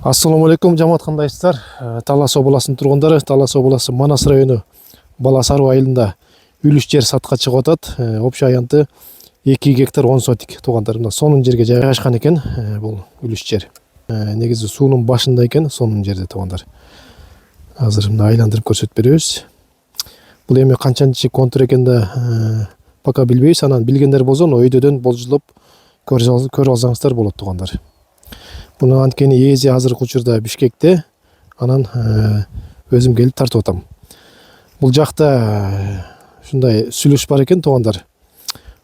Ассаламу алейкум, жамаат, кандайсыздар? Талас областынын тургундары, Талас областы Манас району Балас Аруу айылында үлүш жер сатка чыгып атат. Общий аянты 2 гектар 10 сотик туугандар. Мына сонун жерге жайгашкан экен бул үлүш жер. Негизи суунун башында экен, сонун жерде туугандар. Азыр мына айландырып көрсөтүп беребиз. Бул эми канчанчы контур экен да пока билбейбиз. Анан билгендер болсо өйдөдөн болжолоп көрүп алсаңыздар болот туугандар. Буну анткени ээси азыркы учурда Бишкекте, анан өзүм келип тартып атам. Бул жакта ушундай сүлүш бар экен туугандар.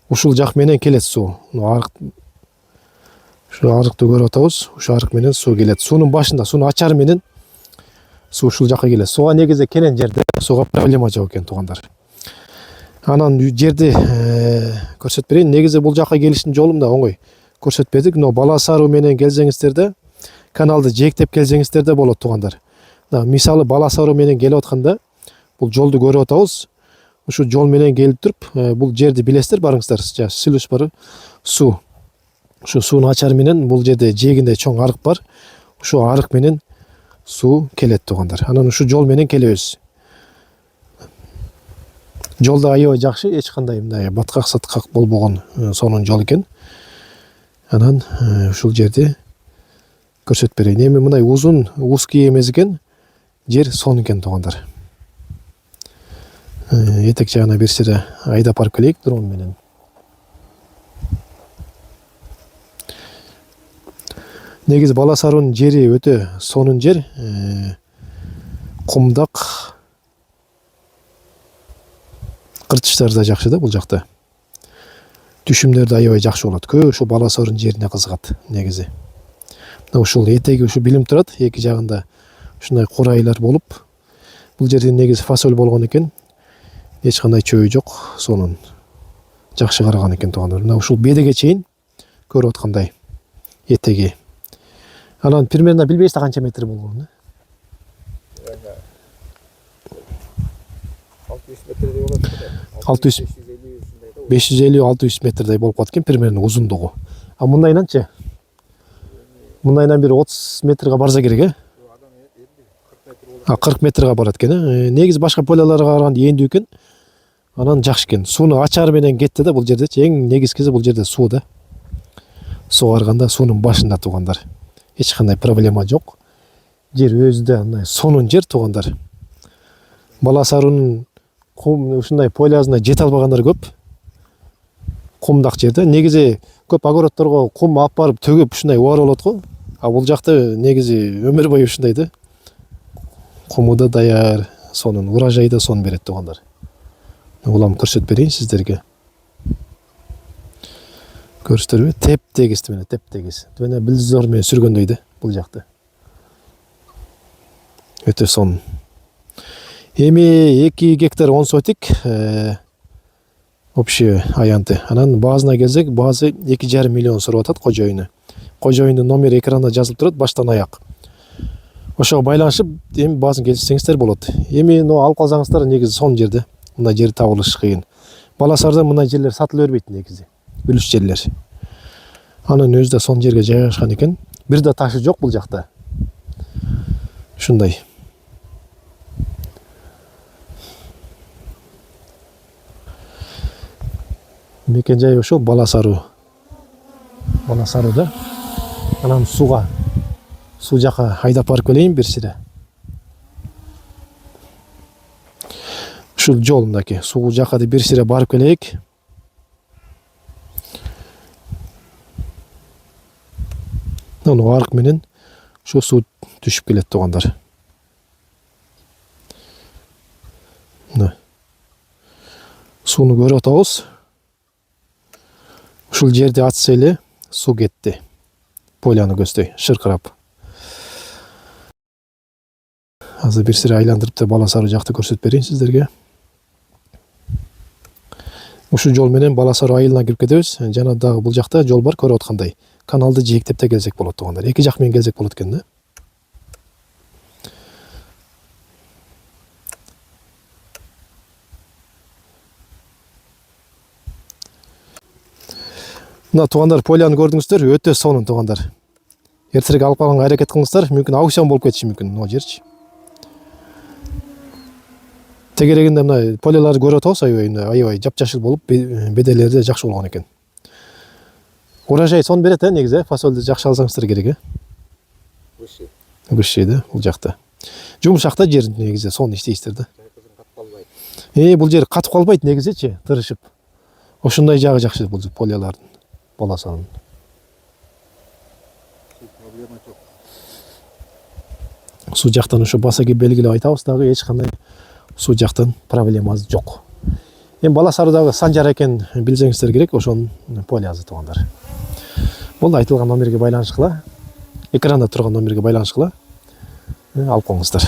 Ушул жак менен келет суу. Ушу арыкты көрүп атабыз. Ушу арык менен суу келет. Суунун башында, суунун ачары менен суу ушул жакка келет. Сууга негизи кенен жерде сууга проблема жок экен туугандар. Анан жерди көрсөтүп берейин. Негизи бул жакка келиштин жолу мына оңой. Көрсөтпедик, но Балас Аруу менен келсеңиздер да, каналды жээктеп келсеңиздер да болот туугандар. Мисалы Балас Аруу менен келип атканда, бул жолду көрүп атабыз. Ушу жол менен келип туруп, бул жерди билесиздер барыңыздар. Сүлүш бар, суу. Ушу суунун ачары менен бул жерде жээгинде чоң арык бар. Ушу арык менен суу келет туугандар. Анан ушу жол менен келебиз. Жол да аябай жакшы, эч кандай мындай баткак-саткак болбогон сонун жол экен. Анан ушул жерди көрсөтүп берейин. Эми мындай узун, узкий эмес экен, жер сонун экен туугандар. Этек жагына бир сире айдап барып келейик дрон менен. Негизи Балас Аруунун жери өтө сонун жер. Кумдак, кыртыштар да жакшы да бул жакта. Түшүмдөр да аябай жакшы болот. Көп ушу Балас Аруунун жерине кызыгат негизи. Мына ушул этеги ушу билинип турат, эки жагында ушундай курайлар болуп. Бул жерде негизи фасоль болгон экен. Эч кандай чөйү жок, сонун жакшы караган экен туугандар. Мына ушул бедеге чейин көрүп аткандай этеги. Анан примерно билбейсиз канча метр болгонун? 550-600 метрдей болуп калат экен примерно узундугу. А мындайнанчы? Мындайнан бир 30 метрге барса керек, 40 метрге барат экен. Негизи башка поляларга караганда эндүү экен. Анан жакшы экен. Сууну ачары менен кетти да бул жердечи. Эң негизгиси бул жерде суу да. Сугарганда суунун башында туугандар. Эч кандай проблема жок. Жер өзү да мындай сонун жер туугандар. Балас Аруунун ушундай полясына жете албагандар көп. Кумдак жерде. Негизи көп огородторго кум алып барып төгүп ушундай убар болот го. А бул жакта негизи өмүр бою ушундай да. Куму да даяр, сонун, урожай да сонун берет туугандар. Улам көрсөтүп берейин сиздерге. Көрүстүрбү? Теп-тегиз менен, теп-тегиз. Мына билдзор менен сүргөндөй да бул жакта. Өтө сонун. Эми 2 гектар 10 сотик общий аянты. Анан баазына келсек, баазы 2,5 миллион сурап атат кожоюну. Кожоюндун номери экранда жазылып турат баштан аяк. Ошого байланышып, эми баазын келсеңиздер болот. Эми алып калсаңыздар негизи сонун жерде. Мындай жер табылыш кыйын. Балас Аруудан мындай жерлер сатыла бербейт негизи. Үлүш жерлер. Анын өзү да сонун жерге жайгашкан экен. Бир да ташы жок бул жакта. Ушундай. Мекен жай ошол Балас Аруу. Балас Арууда. Анан суу жака айдап барып келейин бир сире. Ушул жол мынакей. Суу жака бир сире барып келейик. Мына арык менен ушу суу түшүп келет туугандар. Мына сууну көрүп атабыз. Ушул жерди ачса эле суу кетти. Поляны көздөй шыркырап. Азыр бир сире айландырып да Балас Аруу жакты көрсөтүп берейин сиздерге. Ушул жол менен Балас Аруу айылына кирип кетебиз. Жана дагы бул жакта жол бар, көрүп аткандай. Каналды жээктеп да келсек болот туугандар. Эки жак менен келсек болот экен да. Мына туугандар, поляны көрдүңүздөр, өтө сонун туугандар. эртерээк алып калганга аракет кылыңыздар. Мүмкүн аукцион болуп кетиши мүмкүн могу жерчи. Тегерегинде мына поляларды көрүп атабыз, аябай жапжашыл болуп, беделери да жакшы болгон экен. Урожай сон берет негизи, фасолду жакшы алсаңыздар керек Высший да, бул жакта. Жумшак да жер негизи, сон иштейсиздер да. Бул жер катып калбайт негизичи, тырышып. Ошондой жагы жакшы бул полялардын баласанын. Суу жактан ошо басаки белгилеп айтабыз дагы, эч кандай суу жактан проблемасы жок. Эми Баласары дагы Санжар экен билсеңиздер керек, ошонун полясы туугандар. Бул айтылган номерге байланышкыла, экранда турган номерге байланышкыла алып коңуздар.